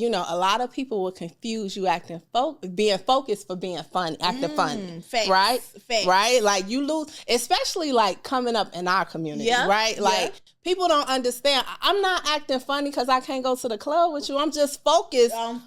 a lot of people will confuse you being focused for being funny, acting funny. Facts, right? Facts. Right? Like you lose, especially like coming up in our community, right? Like people don't understand. I'm not acting funny because I can't go to the club with you. I'm just focused. On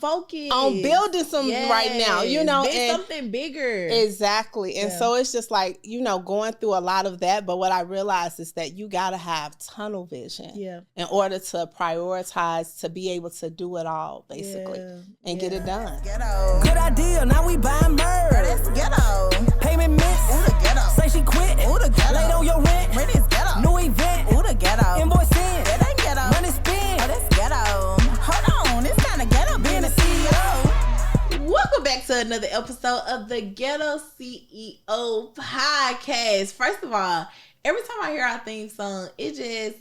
building some right now, and something bigger. Exactly. And so it's just like, going through a lot of that. But what I realized is that you got to have tunnel vision in order to prioritize, to be able to do it all, basically, and get it done. Ghetto. Good idea. Now we buying merch. That's ghetto. Payment miss. Ooh, the ghetto. Say she quit. Ooh, the ghetto. Late on your rent. Rent is ghetto. New event. Ooh, the ghetto. Invoice in. That ain't ghetto. Money spent. Oh, that's ghetto. Hold on. It's kind of ghetto being a CEO. Welcome back to another episode of the Ghetto CEO podcast. First of all, every time I hear our theme song, it just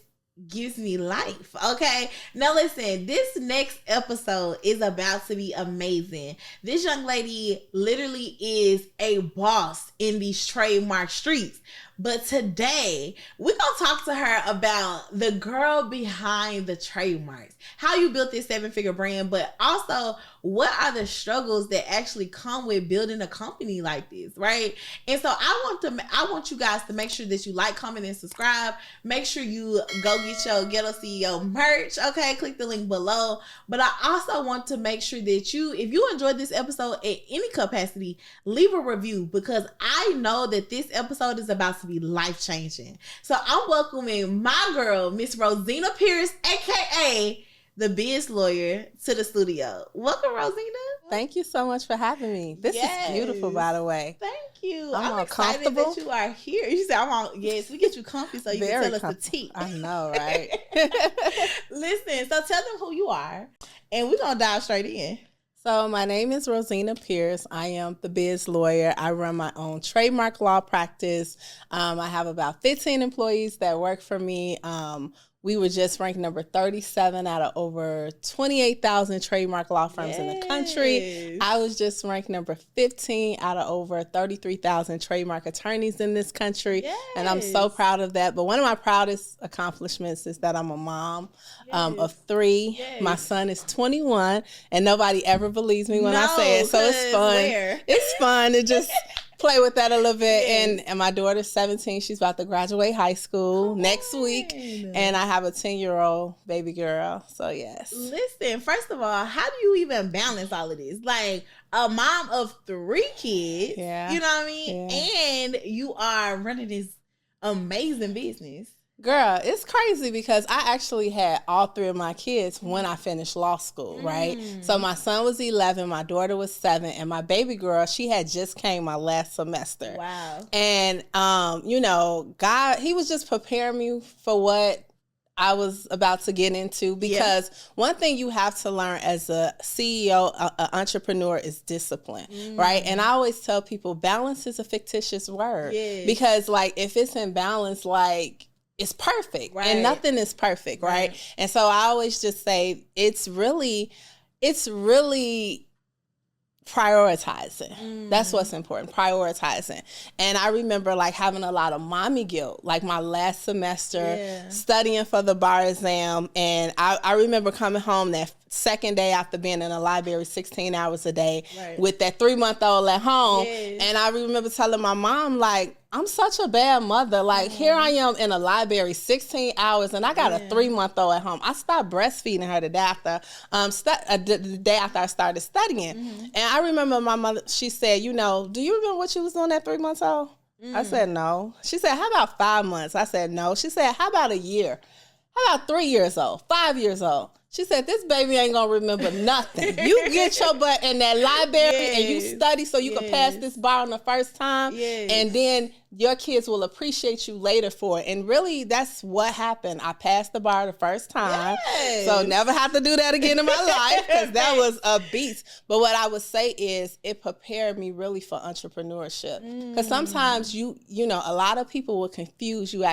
gives me life. Okay, now listen, this next episode is about to be amazing. This young lady literally is a boss in these trademark streets. But today, we're going to talk to her about the girl behind the trademarks, how you built this 7-figure brand, but also what are the struggles that actually come with building a company like this, right? And so I want you guys to make sure that you like, comment, and subscribe. Make sure you go get your Ghetto CEO merch, okay? Click the link below. But I also want to make sure that if you enjoyed this episode at any capacity, leave a review, because I know that this episode is about to be life-changing. So I'm welcoming my girl, Miss Rosezena Pierce, aka the biz lawyer, to the studio. Welcome, Rosezena. Thank you so much for having me. This is beautiful, by the way. Thank you. I'm excited comfortable that you are here. You said yes, we get you comfy so you can tell us the tea. I know, right? Listen, so tell them who you are, and we're going to dive straight in. So my name is Rosezena Pierce. I am the biz lawyer. I run my own trademark law practice. I have about 15 employees that work for me. We were just ranked number 37 out of over 28,000 trademark law firms in the country. I was just ranked number 15 out of over 33,000 trademark attorneys in this country. And I'm so proud of that. But one of my proudest accomplishments is that I'm a mom of 3. My son is 21, and nobody ever believes me when I say it. So it's fun. It's fun to just play with that a little bit. And my daughter's 17. She's about to graduate high school next week. And I have a 10-year-old baby girl. So yes. Listen, first of all, how do you even balance all of this? Like a mom of 3 kids, you know what I mean? And you are running this amazing business. Girl, it's crazy because I actually had all 3 of my kids when I finished law school, right? So my son was 11, my daughter was 7, and my baby girl, she had just came my last semester. Wow. And, God, he was just preparing me for what I was about to get into, because one thing you have to learn as a CEO, an entrepreneur, is discipline, right? And I always tell people balance is a fictitious word, because like if it's in balance, like it's perfect, and nothing is perfect, right? And so I always just say it's really prioritizing. That's what's important, prioritizing. And I remember like having a lot of mommy guilt, like my last semester studying for the bar exam. And I remember coming home that second day after being in the library 16 hours a day with that 3-month-old at home. And I remember telling my mom, like, I'm such a bad mother. Like, here I am in a library 16 hours, and I got a 3-month-old at home. I stopped breastfeeding her the day after I started studying. And I remember my mother, she said, do you remember what you was doing at 3 months old? I said, no. She said, how about 5 months? I said, no. She said, how about a year? How about 3 years old, 5 years old? She said, this baby ain't going to remember nothing. You get your butt in that library and you study so you can pass this bar on the first time. And then your kids will appreciate you later for it. And really, that's what happened. I passed the bar the first time. So never have to do that again in my life, because that was a beast. But what I would say is it prepared me really for entrepreneurship. Because sometimes, a lot of people will confuse you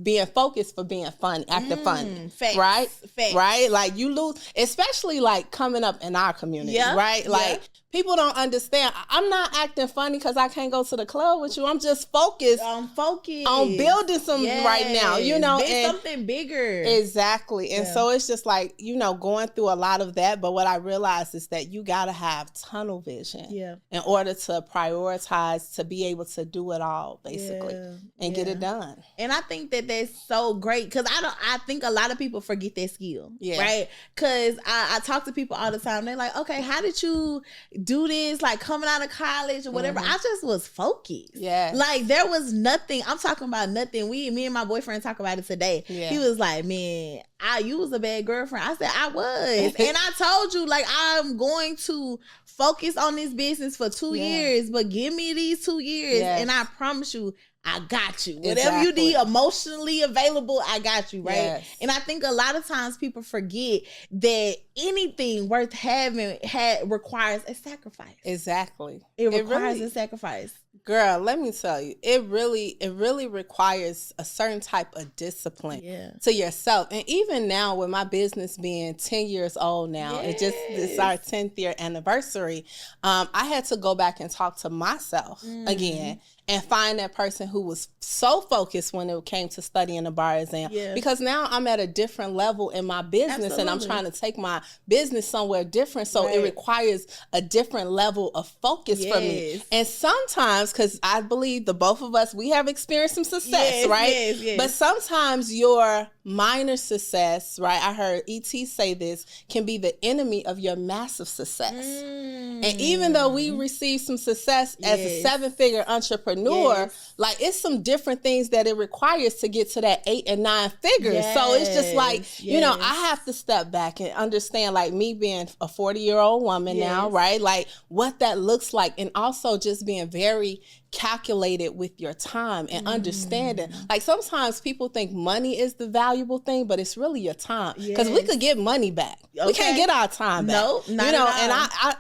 being focused for being fun, acting funny. Facts. Right? Facts. Right? Like you lose, especially like coming up in our community, right? Like people don't understand. I'm not acting funny because I can't go to the club with you. I'm just focused. I'm focused on building something right now, and something bigger. Exactly. And so it's just like, going through a lot of that. But what I realized is that you got to have tunnel vision in order to prioritize, to be able to do it all, basically, and get it done. And I think that that's so great because I think a lot of people forget that skill, right? Because I talk to people all the time. They're like, okay, how did you do this, like coming out of college or whatever? I just was focused. Like there was nothing. I'm talking about nothing. Me and my boyfriend talk about it today. He was like, man, you was a bad girlfriend. I said I was. And I told you, like, I'm going to focus on this business for 2 years, but give me these 2 years and I promise you I got you. Whatever you need, emotionally available, I got you, right? And I think a lot of times people forget that anything worth having requires a sacrifice. Exactly. It requires a sacrifice. Girl, let me tell you, it really requires a certain type of discipline to yourself. And even now, with my business being 10 years old now, it's our 10th year anniversary, I had to go back and talk to myself again and find that person who was so focused when it came to studying the bar exam. Because now I'm at a different level in my business and I'm trying to take my business somewhere different. So it requires a different level of focus for me. And sometimes, because I believe the both of us, we have experienced some success, right? But sometimes your minor success, right? I heard E.T. say this, can be the enemy of your massive success. And even though we receive some success as a 7-figure entrepreneur, like it's some different things that it requires to get to that 8 and 9 figures. So it's just like, I have to step back and understand, like me being a 40-year-old woman now, right? Like what that looks like, and also just being very calculated with your time and understanding. Like sometimes people think money is the valuable thing, but it's really your time, because we could get money back. We can't get our time back. No, not at all. And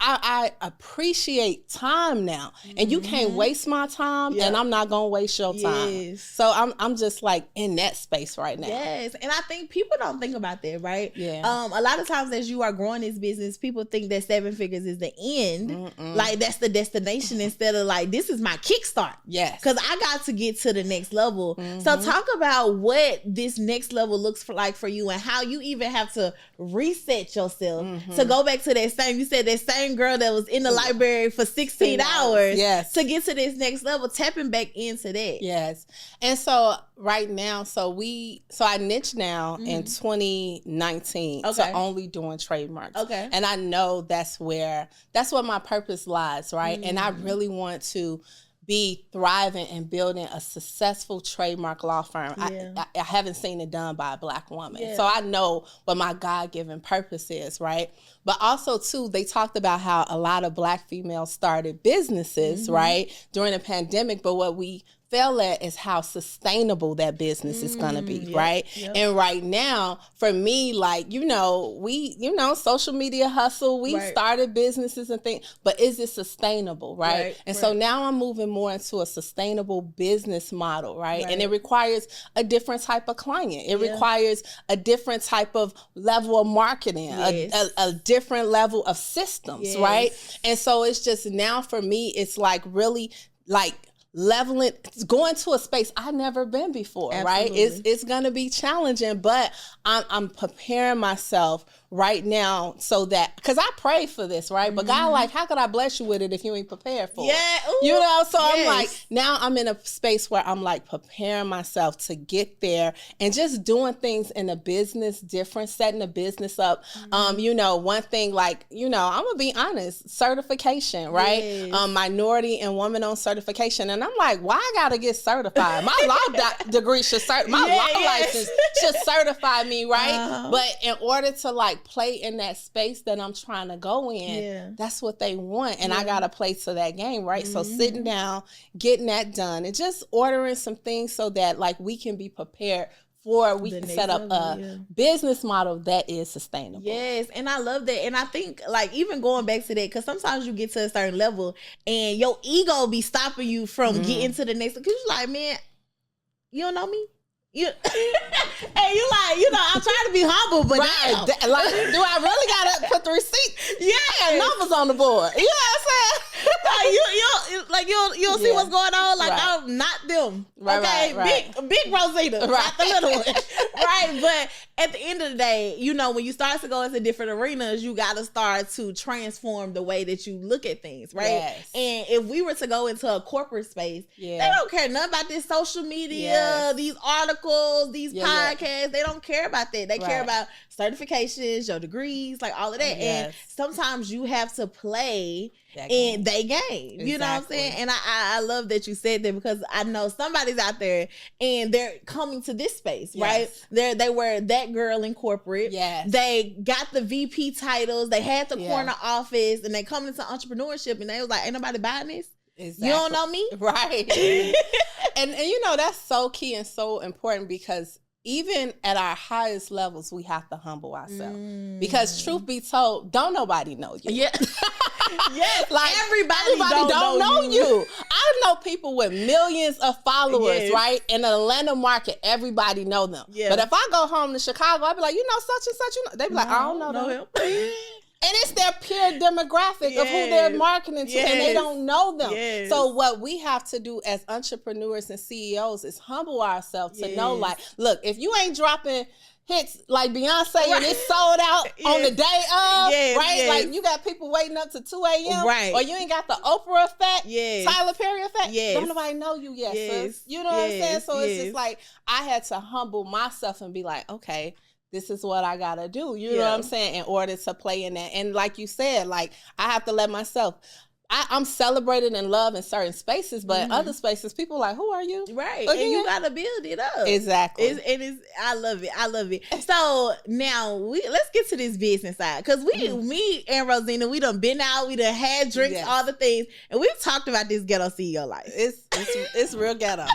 I appreciate time now, and you can't waste my time, and I'm not gonna waste your time. So I'm just like in that space right now. And I think people don't think about that, right? A lot of times as you are growing this business, people think that 7 figures is the end. Like that's the destination, instead of like, this is my kickstart. Because I got to get to the next level. So talk about what this next level looks like for you, and how you even have to reset yourself to go back to that same, you said that same girl that was in the library for 16 hours to get to this next level, tapping back into that. And so right now, so I niched now in 2019 to only doing trademarks. And I know that's where my purpose lies, right? And I really want to be thriving and building a successful trademark law firm. I haven't seen it done by a Black woman. So I know what my God-given purpose is, right? But also, too, they talked about how a lot of Black females started businesses, right, during the pandemic. But what we fail at is how sustainable that business is going to be, right? And right now, for me, like, we, social media hustle, we started businesses and things, but is it sustainable, right? And so now I'm moving more into a sustainable business model, right? And it requires a different type of client. It requires a different type of level of marketing, a different level of systems, right? And so it's just now for me, it's like really like leveling, going to a space I've never been before, right? It's going to be challenging, but I'm preparing myself right now so that, because I pray for this, right? But God, like, how could I bless you with it if you ain't prepared for it? So I'm like, now I'm in a space where I'm like preparing myself to get there and just doing things in a business different, setting a business up. One thing, like, I'm gonna be honest, certification, right? Minority and woman-owned certification. And I'm like, why I gotta get certified? My law degree should law license should certify me, right? But in order to like play in that space that I'm trying to go in, that's what they want, and I gotta play to that game, right? So sitting down, getting that done, and just ordering some things so that like we can be prepared for, we can set up a business model that is sustainable. And I love that. And I think like even going back to that, because sometimes you get to a certain level and your ego be stopping you from getting to the next, because you're like, man, you don't know me? And you like, I'm trying to be humble, but like, do I really gotta put the receipt? Numbers on the board. So you don't see what's going on. Like, Right. I'm not them. Right, Okay, right. big Rosezena, not the little one. Right, but at the end of the day, when you start to go into different arenas, you got to start to transform the way that you look at things, right? Yes. And if we were to go into a corporate space, they don't care nothing about this social media, these articles, these podcasts. They don't care about that. They care about certifications, your degrees, like all of that. And sometimes you have to play in they game. Exactly. You know what I'm saying? And I love that you said that, because I know somebody's out there and they're coming to this space, right? They were that girl in corporate. Yes. They got the VP titles. They had the corner office, and they come into entrepreneurship, and they was like, ain't nobody buying this. Exactly. You don't know me? Right. and that's so key and so important, because even at our highest levels, we have to humble ourselves. Because truth be told, don't nobody know you. Yeah. Yes, like everybody don't know you. I know people with millions of followers, right? In the Atlanta market, everybody know them. Yeah. But if I go home to Chicago, I'd be like, such and such. They be like, I don't know him. And it's their pure demographic of who they're marketing to, and they don't know them. Yes. So what we have to do as entrepreneurs and CEOs is humble ourselves to know, like, look, if you ain't dropping hits like Beyonce and it's sold out on the day of, right? Like, you got people waiting up to 2 a.m. Right. Or you ain't got the Oprah effect, Tyler Perry effect. Don't nobody know you yet, sis. You know what I'm saying? So it's just like, I had to humble myself and be like, okay, this is what I gotta do. You know what I'm saying? In order to play in that. And like you said, like, I have to let myself, I'm celebrated and loved in certain spaces, but in other spaces, people are like, who are you? Right. And you gotta build it up. Exactly. I love it. So now let's get to this business side. Cause me and Rosezena, we done been out, we done had drinks, all the things. And we've talked about this ghetto CEO life. It's real ghetto.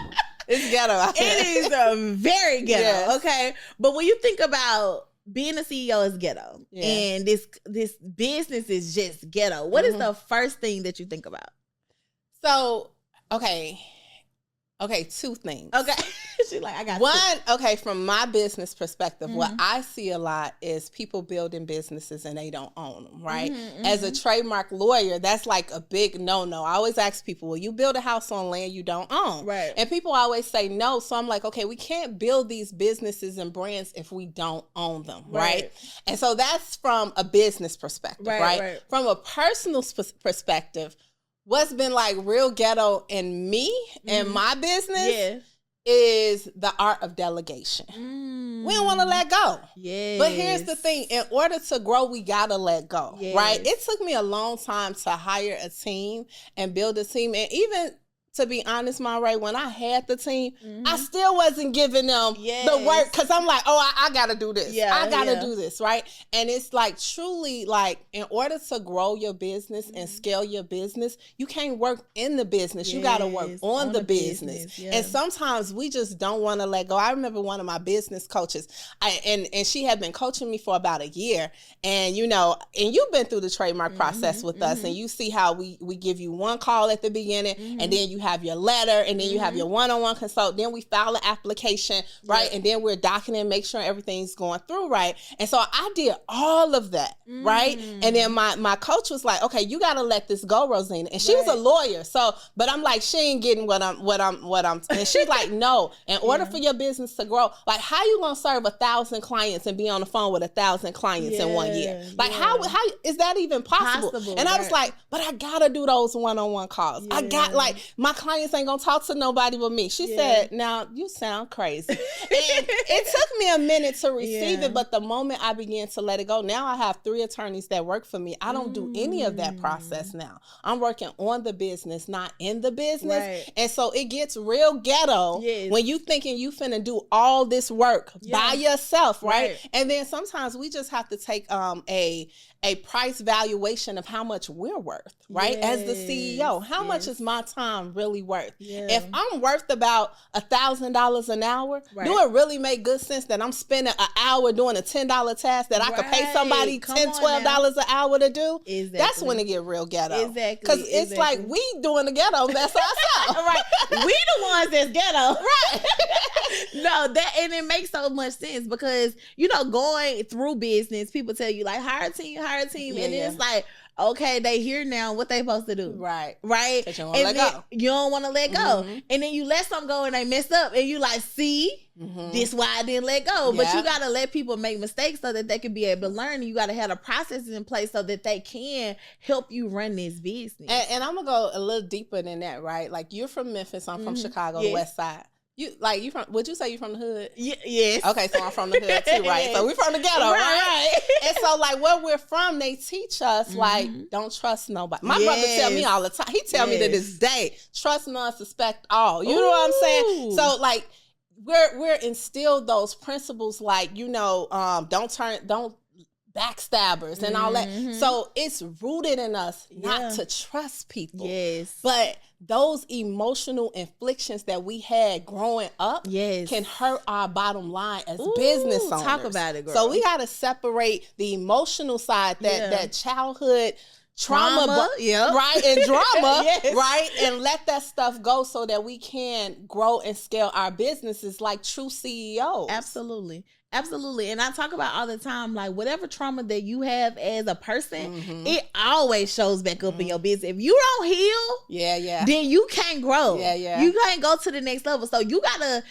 It's ghetto. It is very ghetto, okay? But when you think about being a CEO is ghetto, and this business is just ghetto, what is the first thing that you think about? So, okay, two things. Okay. She's like, I got one, from my business perspective, what I see a lot is people building businesses and they don't own them, right? As a trademark lawyer, that's like a big no-no. I always ask people, will you build a house on land you don't own? Right. And people always say no. So I'm like, okay, we can't build these businesses and brands if we don't own them, right? And so that's from a business perspective, right? From a personal perspective, what's been like real ghetto in me and my business is the art of delegation. We don't want to let go. But here's the thing. In order to grow, we got to let go, right? It took me a long time to hire a team and build a team. And even, to be honest, Monrae, when I had the team, I still wasn't giving them the work, because I'm like, oh, I got to do this. I got to do this, right? And it's like, truly, like, in order to grow your business and scale your business, you can't work in the business. You got to work on the business. And sometimes we just don't want to let go. I remember one of my business coaches, and she had been coaching me for about a year. And, and you've been through the trademark process with us, and you see how we give you one call at the beginning, and then you have your letter, and then you have your one-on-one consult, then we file an application, right? And then we're docketing, make sure everything's going through, right? And so I did all of that, right? And then my coach was like, okay, you got to let this go, Rosezena. And she was a lawyer, so, but I'm like, she ain't getting what I'm, and she's like, no, in order for your business to grow, like, how you gonna serve 1,000 clients and be on the phone with 1,000 clients in 1 year? Like, how is that even possible? And I was like, but I gotta do those one-on-one calls. I got, like, my clients ain't gonna talk to nobody but me. She said, now you sound crazy. And it took me a minute to receive it, but the moment I began to let it go, now I have 3 attorneys that work for me. I don't do any of that process now. I'm working on the business, not in the business. And so it gets real ghetto when you thinking you finna do all this work by yourself, right? And then sometimes we just have to take a price valuation of how much we're worth, right? As the CEO, how much is my time really worth? If I'm worth about $1,000 an hour, do it really make good sense that I'm spending an hour doing a $10 task that I could pay somebody $10-12 an hour to do? That's when it get real ghetto. Because it's like, we doing the ghetto mess ourselves. Right. We the ones that's ghetto. Right. No, and it makes so much sense, because, going through business, people tell you, like, hire a team, entire team. Yeah, and then yeah. it's like, okay, they here now. What they supposed to do? Right. Right. But you don't And let then go. you don't want to let go. Mhm. And then you let some go and they mess up. And you like, see, this why I didn't let go. But Yeah. you got to let people make mistakes so that they can be able to learn. You got to have the processes in place so that they can help you run this business. And I'm gonna go a little deeper than that, right? Like you're from Memphis, I'm from Chicago, the Yes. West Side. You from? Would you say you from the hood? Yes. Okay, so I'm from the hood too, right? So we from the ghetto, right? And so like where we're from, they teach us like don't trust nobody. My brother tell me all the time. He tell me to this day, trust none, suspect all. You know what I'm saying? So like we're instilled those principles, like don't backstabbers and all that. So it's rooted in us not to trust people. Yes. But those emotional inflictions that we had growing up can hurt our bottom line as business owners. Talk about it, girl. So we got to separate the emotional side, that childhood trauma, right, and drama, right, and let that stuff go so that we can grow and scale our businesses like true CEOs. Absolutely. And I talk about all the time, like whatever trauma that you have as a person, it always shows back up in your business. If you don't heal, then you can't grow. You can't go to the next level. So you gotta,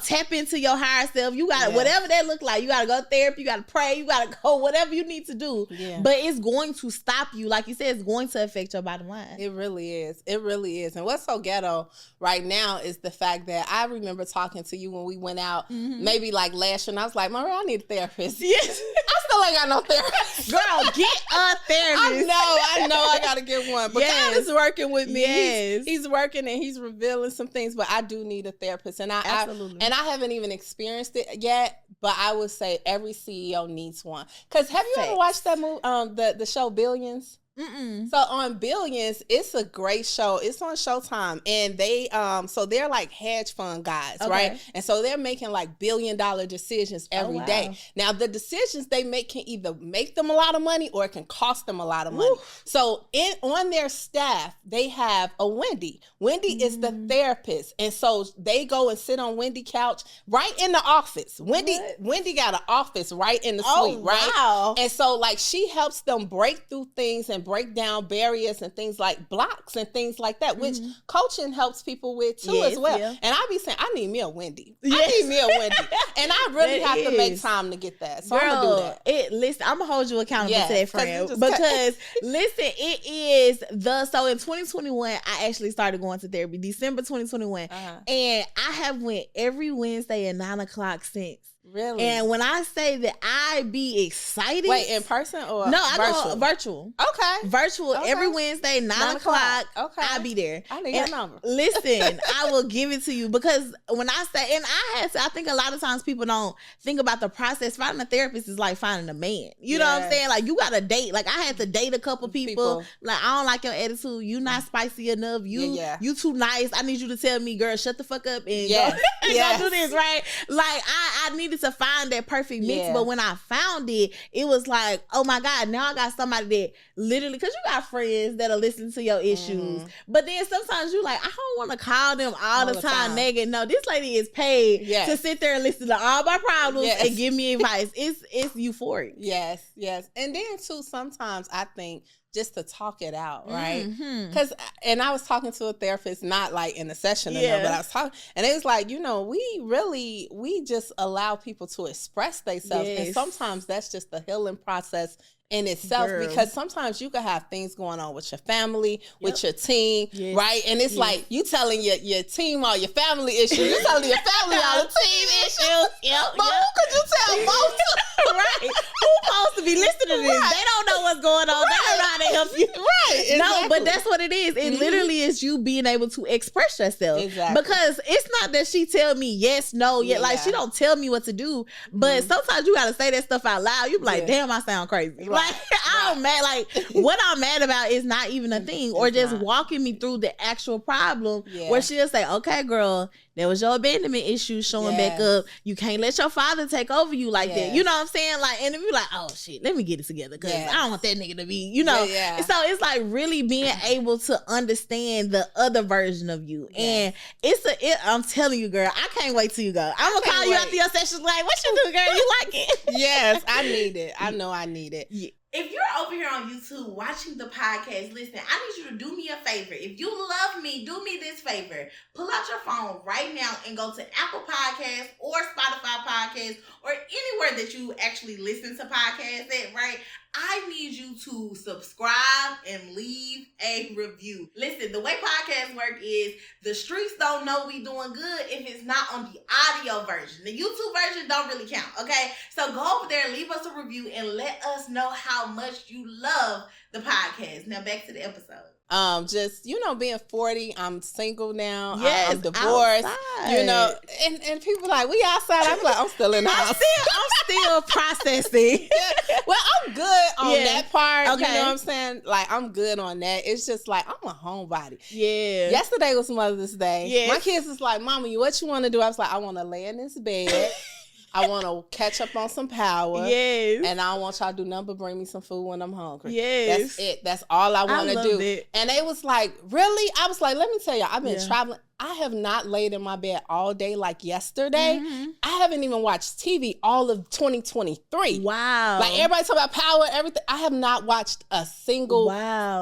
tap into your higher self. You gotta, whatever that look like, you gotta go to therapy, you gotta pray, you gotta go, whatever you need to do. But it's going to stop you. Like you said, it's going to affect your bottom line. It really is. It really is. And what's so ghetto right now is the fact that I remember talking to you when we went out, maybe like last year, and I was like, Monrae, I need a therapist. Yes. I still ain't got no therapist. Girl, get a therapist. I know I gotta get one. But God is working with me. Yes. He's working and he's revealing some things, but I do need a therapist. And I haven't even experienced it yet, but I would say every CEO needs one. Because have you ever watched that movie, the show Billions? So on Billions, it's a great show. It's on Showtime, and they so they're like hedge fund guys, right? And so they're making like $1 billion decisions every day. Now the decisions they make can either make them a lot of money or it can cost them a lot of money. So on their staff, they have a Wendy. Wendy is the therapist, and so they go and sit on Wendy couch right in the office. Wendy got an office right in the suite, right? Wow. And so like she helps them break through things and break down barriers and things like blocks and things like that, which coaching helps people with too as well. And I be saying, I need me a Wendy. I need me a Wendy. And I really have to make time to get that. So I'm going to do that. Listen, I'm going to hold you accountable to that, friend. Because, listen, it is so in 2021, I actually started going to therapy, December 2021. And I have went every Wednesday at 9 o'clock since. Really? And when I say that I be excited. Wait, in person or no, I go virtual. Okay. Virtual every Wednesday, 9 o'clock. Okay. I'll be there. I need your number. Listen, I will give it to you because when I say, and I think a lot of times people don't think about the process. Finding a therapist is like finding a man. You know what I'm saying? Like you got to date. Like I had to date a couple people. Like I don't like your attitude. You not spicy enough. You too nice. I need you to tell me, girl, shut the fuck up and go do this, right? Like I needed to find that perfect mix, but when I found it, it was like, oh my God, now I got somebody that literally, because you got friends that'll listen to your issues, but then sometimes you like, I don't want to call them all the time negative. No, this lady is paid to sit there and listen to all my problems and give me advice. It's euphoric. Yes. And then too, sometimes I think just to talk it out, right? Because, and I was talking to a therapist, not like in a session, but I was talking, and it was like, we just allow people to express themselves, and sometimes that's just the healing process in itself, because sometimes you can have things going on with your family, with your team, right? And it's like you telling your team all your family issues, you telling your family all the team issues. But who could you tell both? Right? Who's supposed to be listening to this? They don't know what's going on. They don't know how to help you. Exactly. No, but that's what it is. It literally is you being able to express yourself. Because it's not that she tell me yes, no, like she don't tell me what to do. But sometimes you gotta say that stuff out loud. You be like, damn, I sound crazy. Like I'm mad. Like what I'm mad about is not even a thing, or just walking me through the actual problem. Where she'll say, okay, girl, there was your abandonment issues showing back up. You can't let your father take over you like that. You know what I'm saying? Like, and if you're like, oh shit, let me get it together because I don't want that nigga to be, So it's like really being able to understand the other version of you. And I'm telling you, girl, I can't wait till you go. I'm gonna call you after your sessions like, what you do, girl? You like it? Yes, I need it. I know I need it. If you're over here on YouTube watching the podcast, listen, I need you to do me a favor. If you love me, do me this favor. Pull out your phone right now and go to Apple Podcasts or Spotify Podcasts or anywhere that you actually listen to podcasts at, right? I need you to subscribe and leave a review. Listen, the way podcasts work is the streets don't know we doing good if it's not on the audio version. The YouTube version don't really count, okay? So go over there, leave us a review, and let us know how much you love the podcast. Now back to the episode. Just, being 40, I'm single now. Yes, I'm divorced. outside. And people like, we outside. I'm like, I'm still in the house. I'm still processing. Well, I'm good on that part. Okay. You know what I'm saying? Like, I'm good on that. It's just like, I'm a homebody. Yeah. Yesterday was Mother's Day. Yes. My kids was like, Mama, what you want to do? I was like, I want to lay in this bed. I want to catch up on some power. Yes. And I don't want y'all to do nothing but bring me some food when I'm hungry. Yes. That's it. That's all I want to do. It. And they was like, really? I was like, let me tell you, I've been traveling. I have not laid in my bed all day like yesterday. Mm-hmm. I haven't even watched TV all of 2023. Wow. Like everybody talk about power, everything. I have not watched a single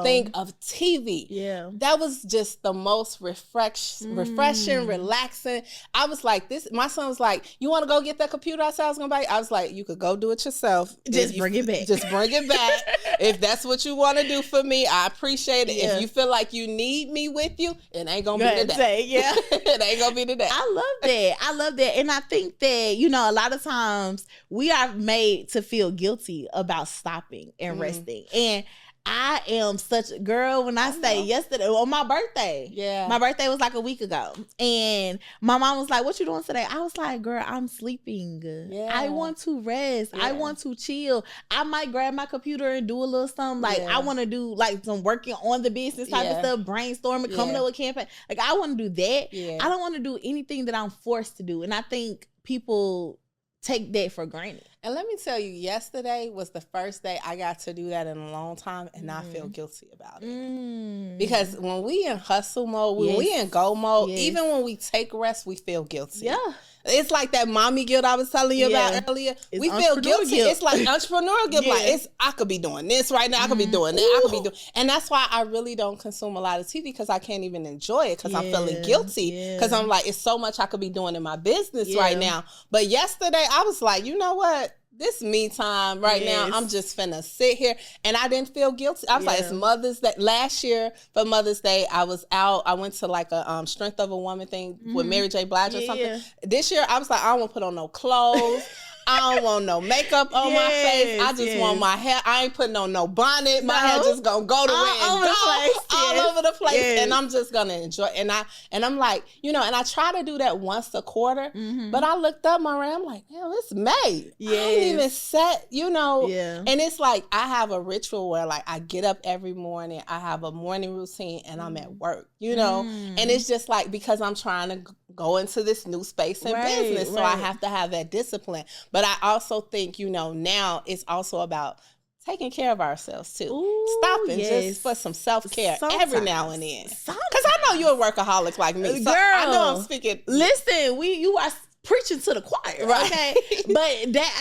thing of TV. Yeah. That was just the most refreshing, relaxing. I was like, my son was like, you want to go get that computer I said I was going to buy? I was like, you could go do it yourself. Just bring it back. Just bring it back. If that's what you want to do for me, I appreciate it. Yeah. If you feel like you need me with you, it ain't going to be today. Yeah. It ain't going to be today. I love that. And I think that, a lot of times we are made to feel guilty about stopping and resting. And I am such a girl when I say yesterday on my birthday. Yeah. My birthday was like a week ago. And my mom was like, what you doing today? I was like, girl, I'm sleeping. Yeah. I want to rest. Yeah. I want to chill. I might grab my computer and do a little something. Like I want to do like some working on the business type of stuff, brainstorming, coming up with campaign. Like I want to do that. Yeah. I don't want to do anything that I'm forced to do. And I think people take that for granted. And let me tell you, yesterday was the first day I got to do that in a long time and not feel guilty about it. Because when we in hustle mode, when we in go mode, even when we take rest, we feel guilty. Yeah. It's like that mommy guilt I was telling you about earlier. We feel guilty. Guilt. It's like entrepreneurial guilt. Like I could be doing this right now. I could be doing that. I could be doing, and that's why I really don't consume a lot of TV because I can't even enjoy it because I'm feeling guilty because I'm like, it's so much I could be doing in my business right now. But yesterday I was like, you know what? This me time right now. I'm just finna sit here. And I didn't feel guilty. I was like, it's Mother's Day. Last year for Mother's Day, I was out. I went to like a Strength of a Woman thing with Mary J. Blige or something. This year, I was like, I don't want to put on no clothes. I don't want no makeup on my face. I just want my hair. I ain't putting on no bonnet. My hair just gonna go to where it go all over the place. And I'm just gonna enjoy. And I'm like, and I try to do that once a quarter. But I looked up Monrae. I'm like, damn, it's May. I ain't even set, And it's like I have a ritual where like I get up every morning. I have a morning routine, and I'm at work. And it's just like because I'm trying to go into this new space in business, so I have to have that discipline. But I also think, now it's also about taking care of ourselves too. Stopping just for some self-care every now and then. Because I know you're a workaholic like me. So I know I'm speaking. Listen, you are preaching to the choir, right? Okay, but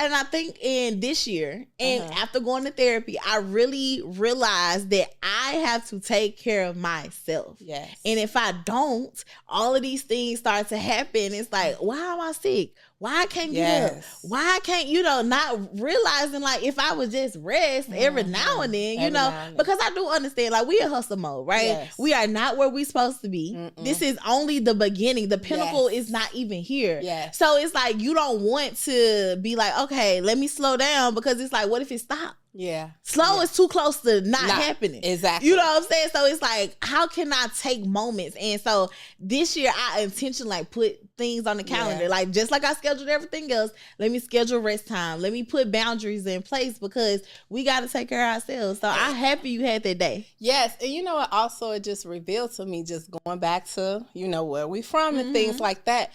and I think in this year and after going to therapy, I really realized that I have to take care of myself. Yes, and if I don't, all of these things start to happen. It's like, why am I sick? Why I can't get up? Why I can't, not realizing like if I would just rest every now and then, because I do understand like we in hustle mode, right? Yes. We are not where we supposed to be. This is only the beginning. The pinnacle is not even here. Yes. So it's like you don't want to be like, okay, let me slow down because it's like, what if it stops? Yeah. Slow is too close to not happening. Exactly. You know what I'm saying? So it's like, how can I take moments? And so this year I intentionally like put things on the calendar. Like just like I scheduled everything else, let me schedule rest time. Let me put boundaries in place because we got to take care of ourselves. So I'm happy you had that day. Yes. And what also it just revealed to me, just going back to, where we from and things like that.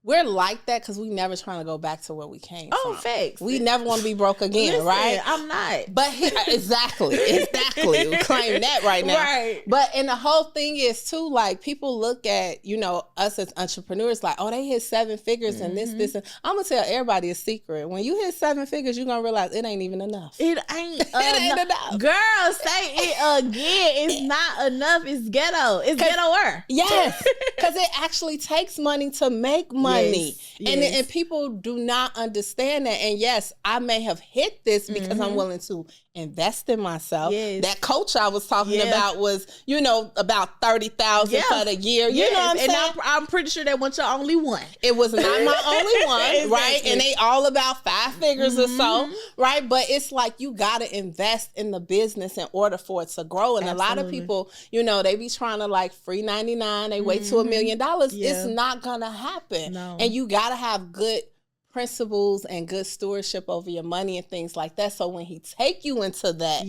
we're like that because we never trying to go back to where we came from. Facts. We never want to be broke again, Listen, right? I'm not. But exactly. We claim that right now. Right. But and the whole thing is too, like, people look at, you know, us as entrepreneurs like, oh, they hit 7 figures and this. And I'm gonna tell everybody a secret. When you hit 7 figures, you're gonna realize it ain't even enough. It ain't enough. Girl, say it again. It's not enough. It's ghetto. It's ghettoer. Yes. Because it actually takes money to make money. And people do not understand that. And yes, I may have hit this because I'm willing to invest in myself. That coach I was talking about was, you know, about $30,000 for the year. You know what I'm saying? And I'm pretty sure that wasn't your only one. It was not my only one, right? And they all about 5 figures or so, right? But it's like you got to invest in the business in order for it to grow. And a lot of people, you know, they be trying to like free 99. They wait to $1 million. It's not going to happen. No. And you got to have good principles and good stewardship over your money and things like that. So when he take you into that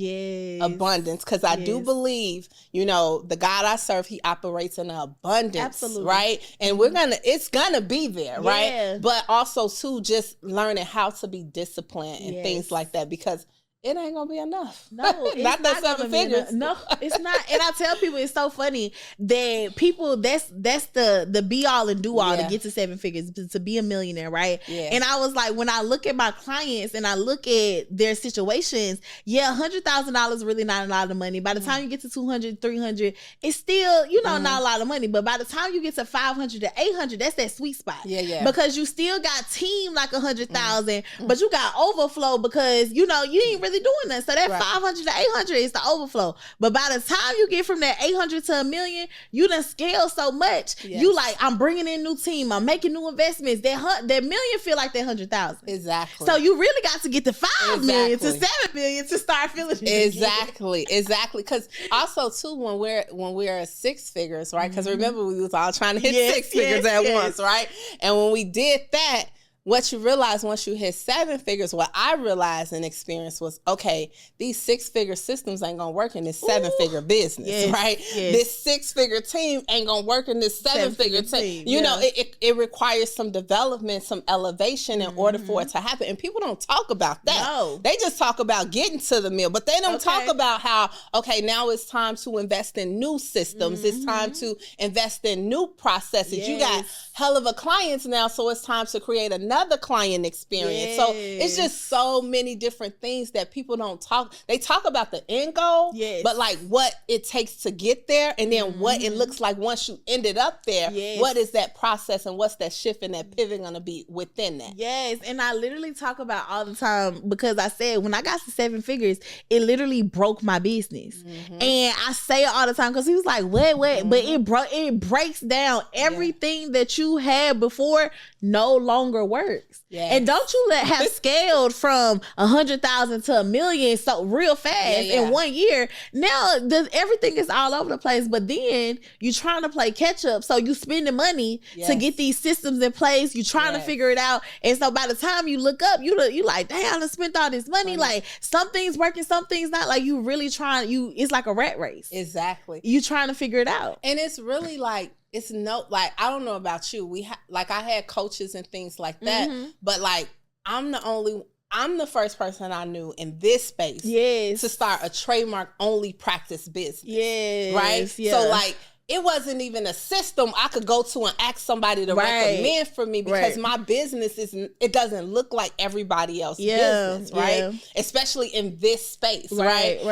abundance, because I do believe, you know, the God I serve, he operates in abundance, right? And it's gonna be there, right? But also too, just learning how to be disciplined and things like that, because it ain't gonna be enough. No, it's not that 7 figures. No, it's not. And I tell people it's so funny that people that's the be all and do all to get to 7 figures, to be a millionaire, right? Yeah. And I was like, when I look at my clients and I look at their situations, $100,000 really not a lot of money. By the time you get to 200, 300, it's still, you know, not a lot of money. But by the time you get to 500 to 800, that's that sweet spot. Yeah. Because you still got team like 100,000, but you got overflow because, you know, you ain't really doing that. So that 500 to 800 is the overflow. But by the time you get from that 800 to $1 million, you done scale so much. You like, I'm bringing in new team. I'm making new investments. That million feel like that 100,000. Exactly. So you really got to get to 5 million to 7 million to start feeling it. Exactly. Because also too, when we're at 6 figures, right? Because remember, we was all trying to hit 6 figures at once, right? And when we did that, what you realize once you hit 7 figures, what I realized and experienced was, okay, these 6-figure systems ain't gonna work in this 7-figure business, right? This 6-figure team ain't gonna work in this 7-figure team. You know, it requires some development, some elevation in order for it to happen. And people don't talk about that. No. They just talk about getting to the mill, but they don't talk about how, okay, now it's time to invest in new systems. It's time to invest in new processes. You got hell of a clients now, so it's time to create another client experience. So it's just so many different things that people don't talk. They talk about the end goal, but like what it takes to get there, and then what it looks like once you ended up there. What is that process and what's that shift and that pivot going to be within that? And I literally talk about all the time, because I said when I got to 7 figures, it literally broke my business. And I say it all the time because he was like, what? But it breaks down everything that you had before no longer works. And don't you have scaled from 100,000 to $1 million so real fast in 1 year. Now everything is all over the place, but then you trying to play catch up, so you spending money to get these systems in place. You trying to figure it out, and so by the time you look up, you like, damn, I spent all this money. Like some things working, some things not. Like you really trying. It's like a rat race. Exactly. You trying to figure it out, and it's really like. It's like, I don't know about you. Like I had coaches and things like that, but like I'm the first person I knew in this space to start a trademark only practice business. Right? So like it wasn't even a system I could go to and ask somebody to recommend for me, because my business it doesn't look like everybody else's business, right? Especially in this space, right?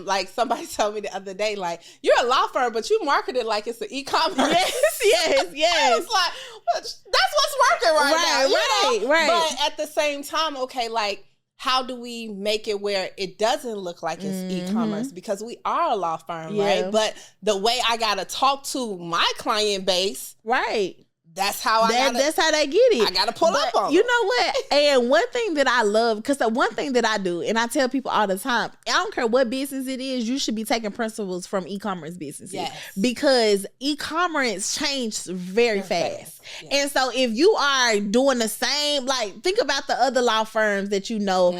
Like somebody told me the other day, like, you're a law firm, but you market it like it's an e-commerce. I was like, that's what's working right now. But at the same time, okay, like, how do we make it where it doesn't look like it's e-commerce? Because we are a law firm, right? But the way I got to talk to my client base, that's how that's how they get it. I got to pull up on you know what? And one thing that I love, because the one thing that I do, and I tell people all the time, I don't care what business it is, you should be taking principles from e-commerce businesses. Because e-commerce changed very fast. And so if you are doing the same, like think about the other law firms that you know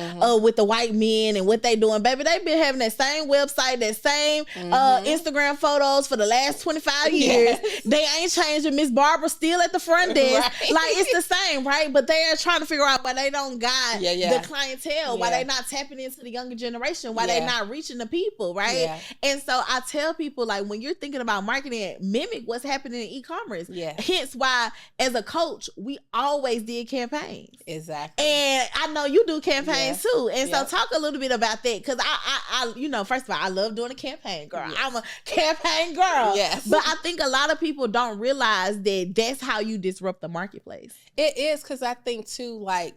with the white men and what they doing, baby, they've been having that same website, that same Instagram photos for the last 25 years. They ain't changing. Miss Barbara still at the front desk. Right. Like, it's the same, right? But they are trying to figure out why they don't got the clientele, why they not tapping into the younger generation, why they not reaching the people, right? Yeah. And so I tell people, like, when you're thinking about marketing, mimic what's happening in e-commerce. Yeah. Hence why, as a coach, we always did campaigns. Exactly. And I know you do campaigns too. And so talk a little bit about that. Because I, you know, first of all, I love doing a campaign, girl. Yes. I'm a campaign girl. Yes. But I think a lot of people don't realize that that's how you disrupt the marketplace. It is, because I think too, like,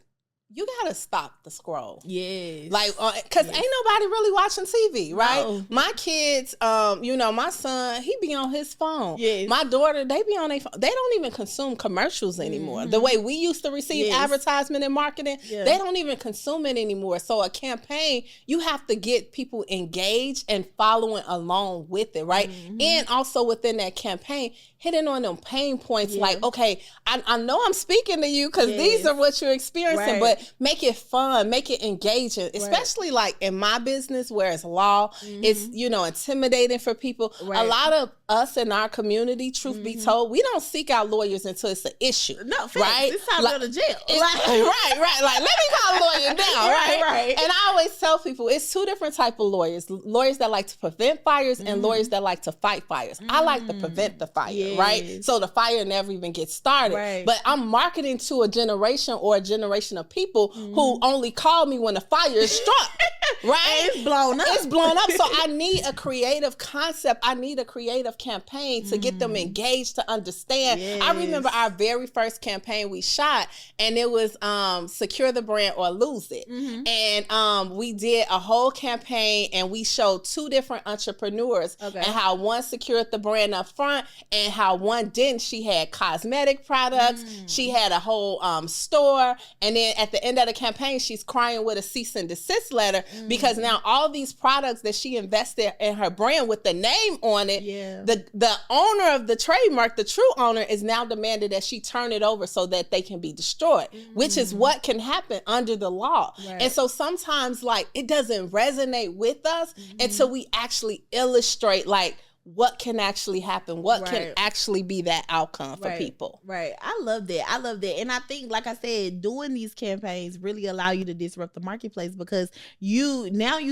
you gotta stop the scroll. Yes. Like, because ain't nobody really watching TV, right? No. My kids, you know, my son, he be on his phone. Yes. My daughter, they be on their phone. They don't even consume commercials anymore. The way we used to receive advertisement and marketing, they don't even consume it anymore. So a campaign, you have to get people engaged and following along with it, right? And also within that campaign, hitting on them pain points, like, okay, I know I'm speaking to you because these are what you're experiencing, but make it fun, make it engaging, especially like in my business where it's law, it's, you know, intimidating for people. A lot of us in our community, truth be told, we don't seek out lawyers until it's an issue. No, facts. right? It's time to go to jail. Right. Like, let me call a lawyer now, right? And I always tell people it's two different type of lawyers. Lawyers that like to prevent fires and lawyers that like to fight fires. I like to prevent the fire, right? So the fire never even gets started. But I'm marketing to a generation or a generation of people who only call me when the fire is struck. Right? And it's blown up. It's blown up. So I need a creative concept. I need a creative campaign to get them engaged, to understand. I remember our very first campaign we shot, and it was Secure the Brand or Lose It. And we did a whole campaign, and we showed two different entrepreneurs and how one secured the brand up front and how one didn't. She had cosmetic products. She had a whole store. And then at the end of the campaign, she's crying with a cease and desist letter because now all these products that she invested in her brand with the name on it, the owner of the trademark, the true owner, is now demanded that she turn it over so that they can be destroyed, which is what can happen under the law. And so sometimes, like, it doesn't resonate with us until we actually illustrate, like, what can actually happen, what can actually be that outcome for people. I love that. And I think, like I said, doing these campaigns really allow you to disrupt the marketplace because you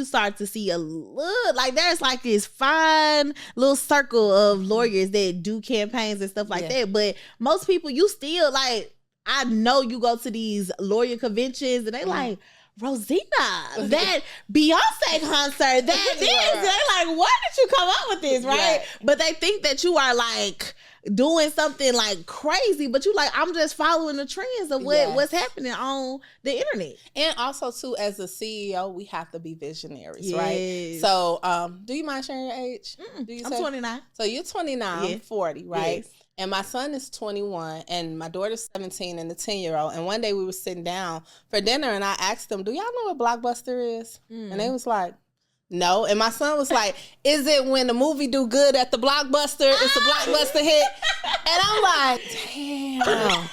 start to see a little, like, there's like this fine little circle of lawyers that do campaigns and stuff like that. But most people, you still, like, I know you go to these lawyer conventions and they like, Rosezena, that Beyonce concert, that this. They're like, why did you come up with this, right? But they think that you are like doing something like crazy, but you like, I'm just following the trends of what's happening on the internet. And also too, as a CEO, we have to be visionaries, right? So do you mind sharing your age? I'm 29. So you're 29, I'm 40, right? And my son is 21 and my daughter's 17 and the 10-year-old. And one day we were sitting down for dinner and I asked them, do y'all know what Blockbuster is? And they was like, no. And my son was like, is it when the movie do good at the Blockbuster, it's a Blockbuster hit? And I'm like, damn.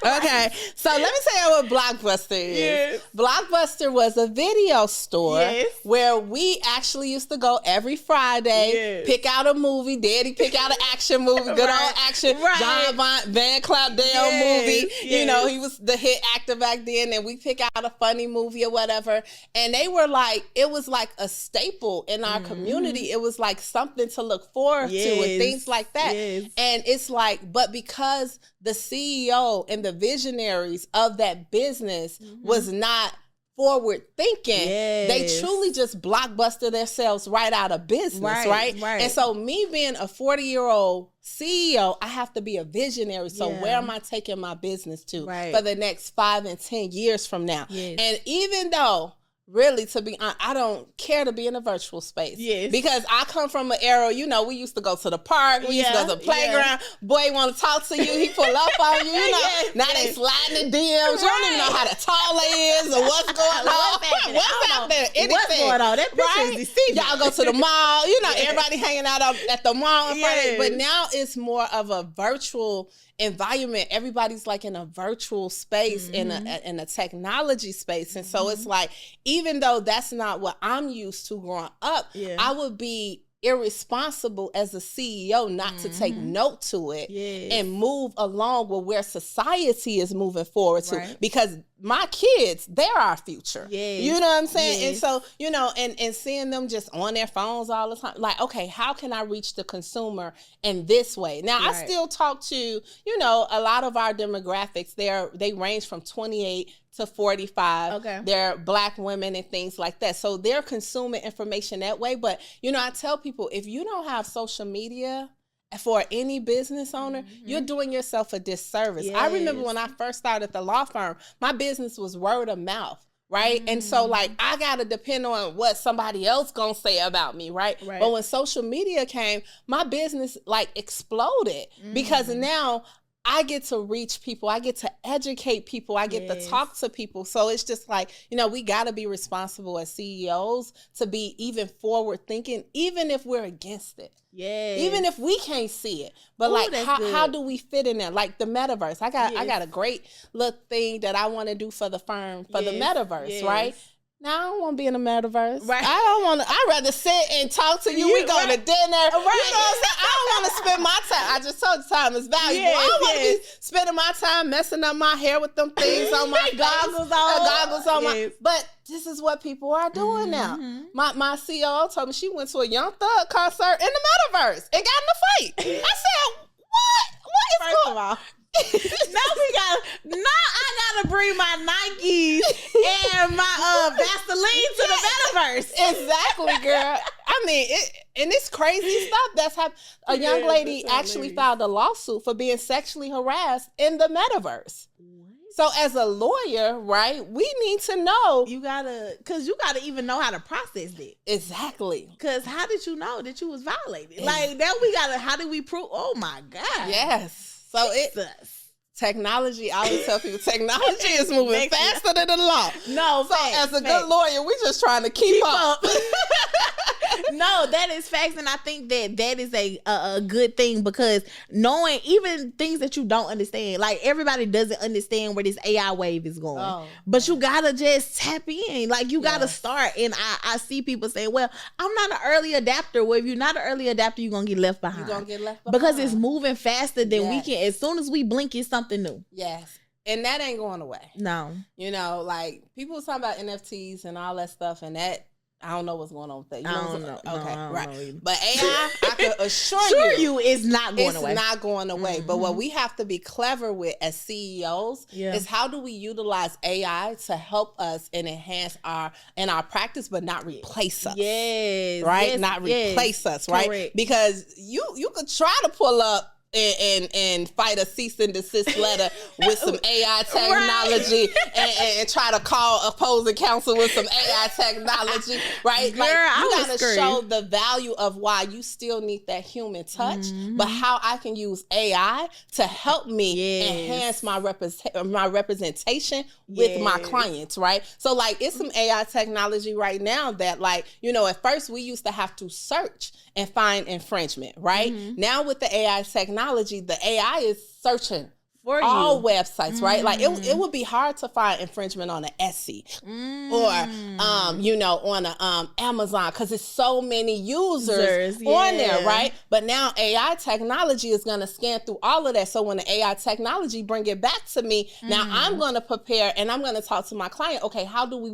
Okay, so let me tell you what Blockbuster is. Blockbuster was a video store where we actually used to go every Friday, pick out a movie. Daddy pick out an action movie, good old action. John Van Claudel movie. You know, he was the hit actor back then, and we pick out a funny movie or whatever. And they were like, it was like a staple in our community. It was like something to look forward to and things like that. And it's like, but because the CEO and the visionaries of that business was not forward thinking, they truly just blockbuster themselves right out of business, right? And so me being a 40-year-old CEO, I have to be a visionary. So where am I taking my business to for the next 5 and 10 years from now? And even though, really, to be honest, I don't care to be in a virtual space. Because I come from an era, you know, we used to go to the park, we used to go to the playground. Boy want to talk to you, he pull up on you, you know. Now they sliding the DMs. You don't even know how tall they is or what's going on. What's out there? Anything. What's going on? That picture is deceiving. Y'all go to the mall, you know, everybody hanging out at the mall. But now it's more of a virtual environment. Everybody's like in a virtual space, in a technology space. And so it's like, even though that's not what I'm used to growing up, I would be irresponsible as a CEO not to take note to it and move along with where society is moving forward to, because my kids, they're our future. You know what I'm saying? And so, you know, and seeing them just on their phones all the time, like, okay, how can I reach the consumer in this way? Now, I still talk to, you know, a lot of our demographics. They range from 28 to 45. Okay. They're Black women and things like that. So they're consuming information that way. But, you know, I tell people, if you don't have social media for any business owner, you're doing yourself a disservice. I remember when I first started the law firm, my business was word of mouth. Right. And so like, I got to depend on what somebody else going to say about me. Right. But when social media came, my business like exploded because now I get to reach people. I get to educate people. I get to talk to people. So it's just like, you know, we got to be responsible as CEOs to be even forward thinking, even if we're against it. Even if we can't see it. But like, how do we fit in there? Like the metaverse. I got a great little thing that I want to do for the firm, for the metaverse, right? Now, I don't want to be in the metaverse. Right. I don't want to. I'd rather sit and talk to you. We go to dinner. Right. You know what I'm saying? I don't want to spend my time. I just told you time is valuable. I don't want to be spending my time messing up my hair with them things on my goggles on my. But this is what people are doing now. My COO told me she went to a Young Thug concert in the metaverse and got in a fight. I said, what? What is First of all, I gotta bring my Nikes and my Vaseline to the metaverse. Exactly, girl. I mean, it's crazy stuff that's happened. A young lady actually filed a lawsuit for being sexually harassed in the metaverse. So as a lawyer, right, we need to know. Because you gotta even know how to process it. Exactly. Because how did you know that you was violated? Like, how do we prove? Oh my God. Yes. So technology, I always tell people, technology is moving faster than the law. No, so as a good lawyer, we're just trying to keep up. No, that is facts, and I think that is a good thing, because knowing even things that you don't understand, like everybody doesn't understand where this AI wave is going, but you gotta just tap in, like you gotta start. And I see people say, well, I'm not an early adapter. Well, if you're not an early adapter, you're gonna get left behind. You're gonna get left behind because it's moving faster than we can. As soon as we blink, it's something new. Yes. And that ain't going away. No. You know, like people was talking about NFTs and all that stuff, and that I don't know what's going on with that. You know I don't know. Okay, no, right. know But AI, I can assure you it's not going away. It's not going away. But what we have to be clever with as CEOs is how do we utilize AI to help us and enhance our practice, but not replace us. Yes. Right? Yes, not replace us, right? Correct. Because you could try to pull up and fight a cease and desist letter with some AI technology and try to call opposing counsel with some AI technology, right? Girl, like you gotta show the value of why you still need that human touch, but how I can use AI to help me enhance my representation with my clients, right? So like it's some AI technology right now that, like, you know, at first we used to have to search and find infringement, right? Now with the AI technology, the AI is searching for all websites, right? Like it would be hard to find infringement on an Etsy or you know, on a Amazon, because it's so many users on there, right? But now AI technology is going to scan through all of that. So when the AI technology bring it back to me, now I'm going to prepare and I'm going to talk to my client. Okay, how do we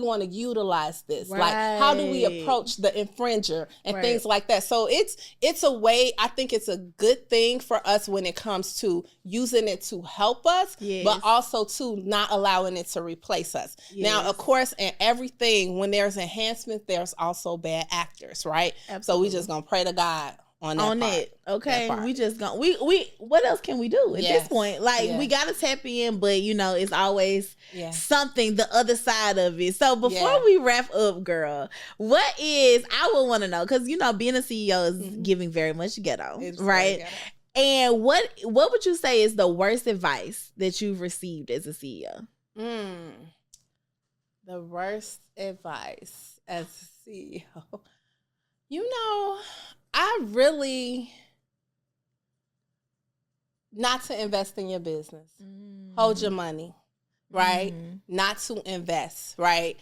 want to utilize this? Like, how do we approach the infringer and things like that? So it's a way. I think it's a good thing for us when it comes to using it to help us, but also to not allowing it to replace us. Now, of course, in everything, when there's enhancement, there's also bad actors, right? Absolutely. So we just gonna pray to God on that. Okay, we just gonna we what else can we do at this point? Like we gotta tap in, but you know, it's always something the other side of it. So before we wrap up, girl, what is, I would want to know, because you know, being a CEO is giving very much ghetto, right? And what would you say is the worst advice that you've received as a CEO? The worst advice as a CEO. You know, I really, not to invest in your business. Hold your money, right? Not to invest, right?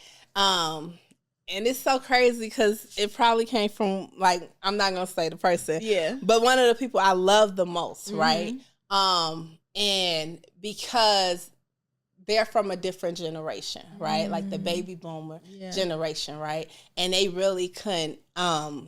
And it's so crazy because it probably came from, like, I'm not gonna say the person, but one of the people I love the most, right? And because they're from a different generation, right? Like the baby boomer generation, right? And they really couldn't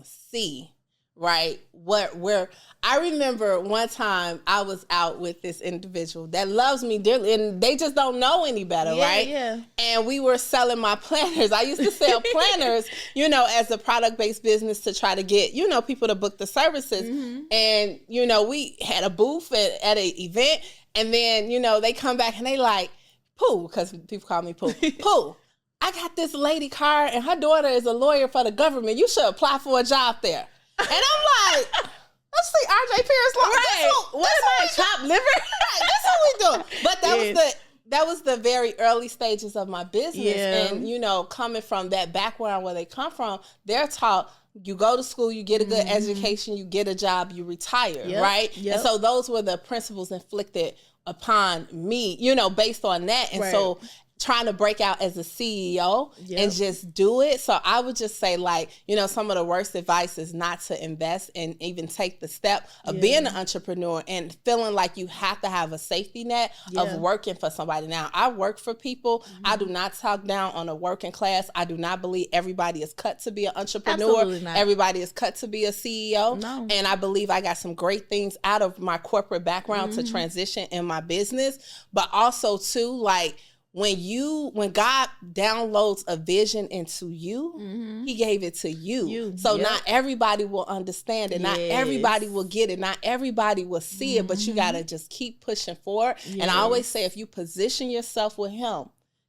see, right, where I remember one time I was out with this individual that loves me dearly, and they just don't know any better, right? Yeah. And we were selling my planners. I used to sell planners, you know, as a product-based business to try to get, you know, people to book the services. And, you know, we had a booth at an event, and then, you know, they come back and they like, Pooh, because people call me Pooh. Pooh, I got this lady card, and her daughter is a lawyer for the government. You should apply for a job there. And I'm like, let's see RJ Pierce. Right. What am I, chopped liver? Right, that's what we doing. But that was the very early stages of my business. And, you know, coming from that background where they come from, they're taught, you go to school, you get a good education, you get a job, you retire, right? And so those were the principles inflicted upon me, you know, based on that. And so trying to break out as a CEO and just do it. So I would just say, like, you know, some of the worst advice is not to invest and even take the step of being an entrepreneur and feeling like you have to have a safety net of working for somebody. Now, I work for people. I do not talk down on a working class. I do not believe everybody is cut to be an entrepreneur. Absolutely not. Everybody is cut to be a CEO. No. And I believe I got some great things out of my corporate background to transition in my business. But also, too, like, when God downloads a vision into you, he gave it to you. So not everybody will understand it. Not everybody will get it. Not everybody will see it, but you got to just keep pushing forward. And I always say, if you position yourself with him,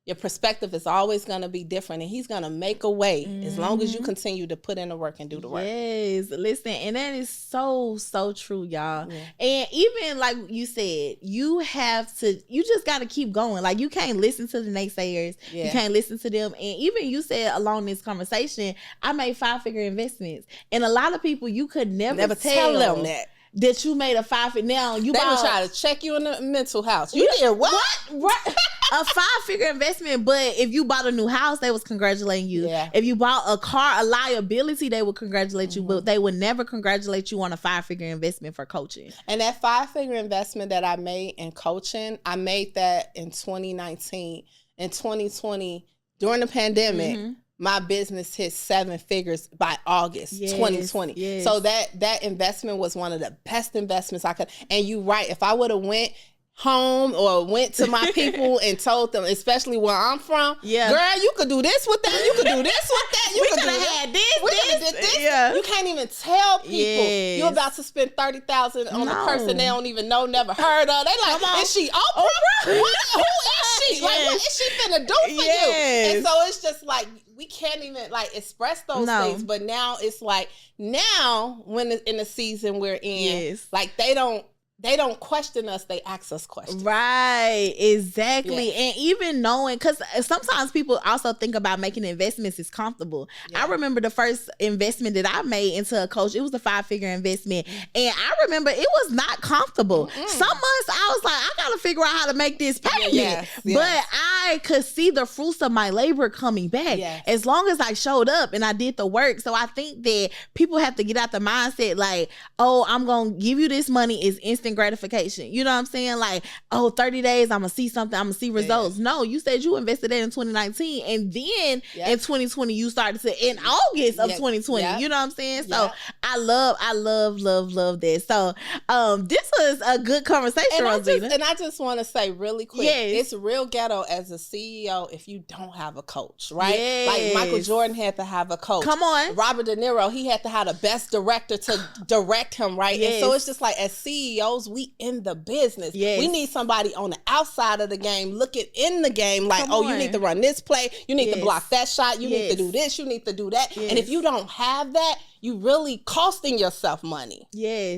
your perspective is always going to be different, and he's going to make a way as long as you continue to put in the work and do the work. Yes, listen, and that is so true, y'all. And even like you said, you just got to keep going. Like, you can't listen to the naysayers. You can't listen to them. And even you said along this conversation, I made 5-figure investments, and a lot of people, you could never tell them that you made a 5-figure. Now they would try to check you in the mental house. You did what? What? A 5-figure investment, but if you bought a new house, they was congratulating you. If you bought a car, a liability, they would congratulate you, but they would never congratulate you on a 5-figure investment for coaching. And that 5-figure investment that I made in coaching, I made that in 2019. In 2020, during the pandemic, my business hit 7 figures by August 2020. So that investment was one of the best investments I could. And you're right. If I would have went home or went to my people and told them, especially where I'm from, girl, you could do this with that. You could do this with that. You could have had this. You can't even tell people you're about to spend $30,000 on a person they don't even know, never heard of. They like, is she Oprah? Who is she? Like, what is she finna do for you? And so it's just like, we can't even like express those things. But now it's like, now when in the season we're in, like they don't question us, they ask us questions. Right, exactly. And even knowing, because sometimes people also think about making investments is comfortable. I remember the first investment that I made into a coach, it was a 5-figure investment. And I remember it was not comfortable. Some months I was like, I got to figure out how to make this payment. But I could see the fruits of my labor coming back as long as I showed up and I did the work. So I think that people have to get out the mindset like, oh, I'm going to give you this money, is instant gratification. You know what I'm saying? Like, oh, 30 days, I'm going to see something, I'm going to see results. No, you said you invested that in 2019, and then in 2020, you started to, in August of 2020. You know what I'm saying? So I love this. So this was a good conversation, Rosezena. And I just want to say really quick, it's real ghetto as a CEO if you don't have a coach, right? Like Michael Jordan had to have a coach. Come on. Robert De Niro, he had to have the best director to direct him, right? And so it's just like, as CEOs, we in the business. We need somebody on the outside of the game, looking in the game, like, you need to run this play, you need to block that shot, you need to do this, you need to do that. And if you don't have that, you really costing yourself money.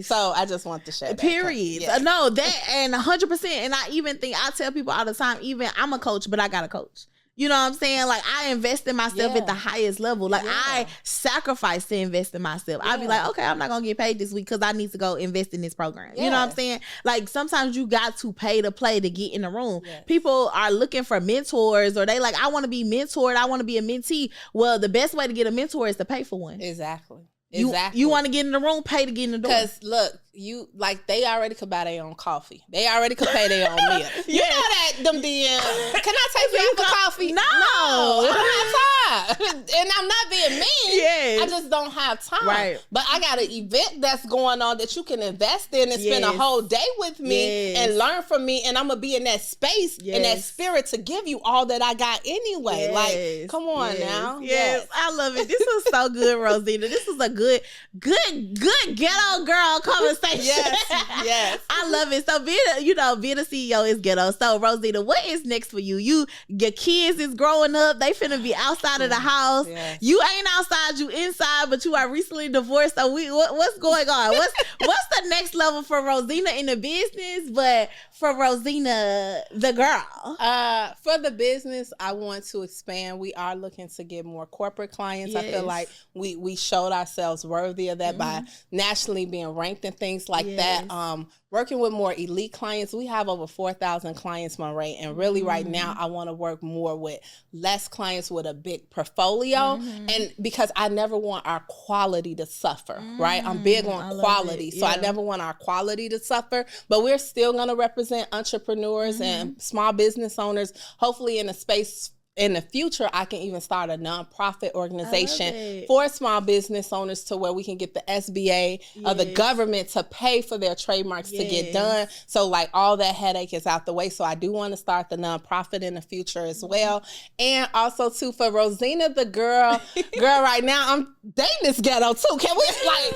So I just want to share that. Period. No, that, and 100%. And I even think, I tell people all the time, even I'm a coach, but I got a coach. You know what I'm saying? Like, I invest in myself Yeah. at the highest level. Like, I sacrifice to invest in myself. I'd be like, okay, I'm not going to get paid this week because I need to go invest in this program. You know what I'm saying? Like, sometimes you got to pay to play to get in the room. Yes. People are looking for mentors, or they like, I want to be mentored. I want to be a mentee. Well, the best way to get a mentor is to pay for one. Exactly. You want to get in the room, pay to get in the door. Because look, they already could buy their own coffee. They already could pay their own meal. You know that them DM. Can I take you out for coffee? No. I don't have time. And I'm not being mean. Yes. I just don't have time. Right. But I got an event that's going on that you can invest in and spend a whole day with me and learn from me. And I'm going to be in that space, in that spirit to give you all that I got anyway. Like, come on now. Yes. I love it. This was so good, Rosezena. This was a good ghetto girl conversation. Yes. I love it. So being a CEO is ghetto. So Rosezena, what is next for you? Your kids is growing up. They finna be outside of the house. Yes. You ain't outside, you inside, but you are recently divorced. So what's going on? What's the next level for Rosezena in the business, but for Rosezena, the girl? For the business, I want to expand. We are looking to get more corporate clients. I feel like we showed ourselves worthy of that by nationally being ranked and things like that. Working with more elite clients. We have over 4,000 clients, Monrae, and really right now I want to work more with less clients with a big portfolio, and because I never want our quality to suffer, right? I'm big on quality, so I never want our quality to suffer, but we're still going to represent entrepreneurs and small business owners, hopefully in a space. In the future, I can even start a nonprofit organization for small business owners to where we can get the SBA or the government to pay for their trademarks to get done. So like all that headache is out the way. So I do want to start the nonprofit in the future as well. And also too, for Rosezena, the girl right now, I'm dating this ghetto too. Can we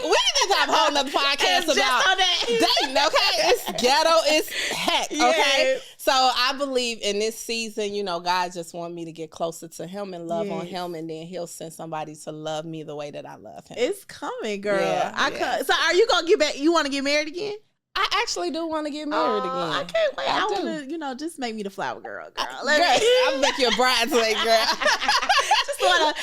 we need to have a whole nother podcast about dating, okay? It's ghetto, it's heck, okay? So I believe in this season, God just want me to get closer to him and love on him, and then he'll send somebody to love me the way that I love him. It's coming, girl. Yeah. So are you gonna get back? You want to get married again? I actually do want to get married again. I can't wait. I want to, just make me the flower girl. I'll make you a bridesmaid, girl. Just want to,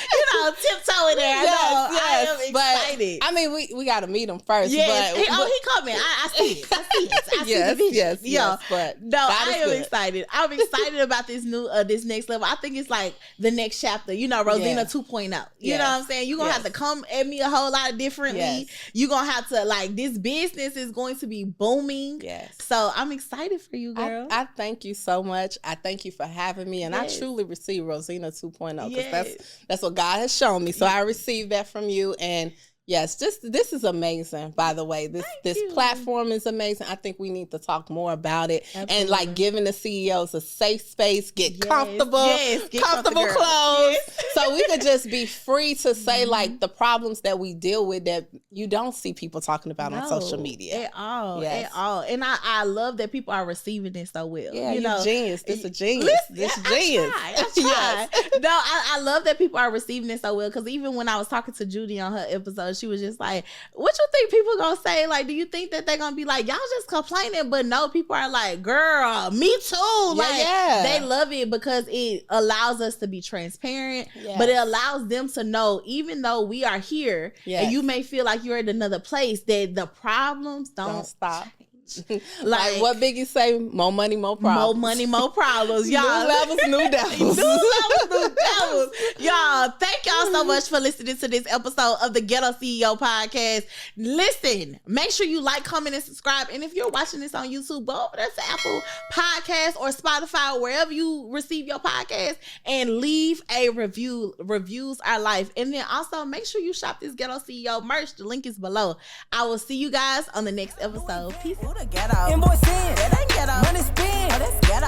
tiptoe in there. Yes. I am excited. But, I mean, we got to meet him first. Yes. He coming. I see it. I see the vision. Yes. But no, I am excited. I'm excited about this new, this next level. I think it's like the next chapter. Rosezena 2.0. You know what I'm saying? You're going to have to come at me a whole lot differently. Yes. You're going to have to, this business is going to be booming. Yes. So I'm excited for you, girl. I thank you so much. I thank you for having me. And I truly receive Rosezena 2.0 because that's what God has shown me. So I received that from you. And yes, this is amazing, by the way. This platform is amazing. I think we need to talk more about it. Absolutely. And giving the CEOs a safe space, get comfortable, comfortable clothes. So we could just be free to say the problems that we deal with that you don't see people talking about on social media. At all. And I love that people are receiving this so well. Yeah, you're genius. This a genius. This genius. I try. No, I love that people are receiving this so well, because even when I was talking to Judy on her episode, she was just like, what you think people gonna say? Do you think that they're gonna be like, y'all just complaining? But no, people are like, girl, me too. They love it because it allows us to be transparent, but it allows them to know, even though we are here and you may feel like you're in another place, that the problems don't stop. What Biggie say, more money, more problems. More money, more problems. Y'all. New levels, new devils. New levels, new devils. Y'all, thank y'all so much for listening to this episode of the Ghetto CEO podcast. Listen, make sure you like, comment, and subscribe. And if you're watching this on YouTube, go over there to Apple Podcasts or Spotify, or wherever you receive your podcast, and leave a review. Reviews are life. And then also make sure you shop this Ghetto CEO merch. The link is below. I will see you guys on the next episode. Peace. Ghetto. Invoice in, that ain't ghetto. Money spin, oh, that's ghetto.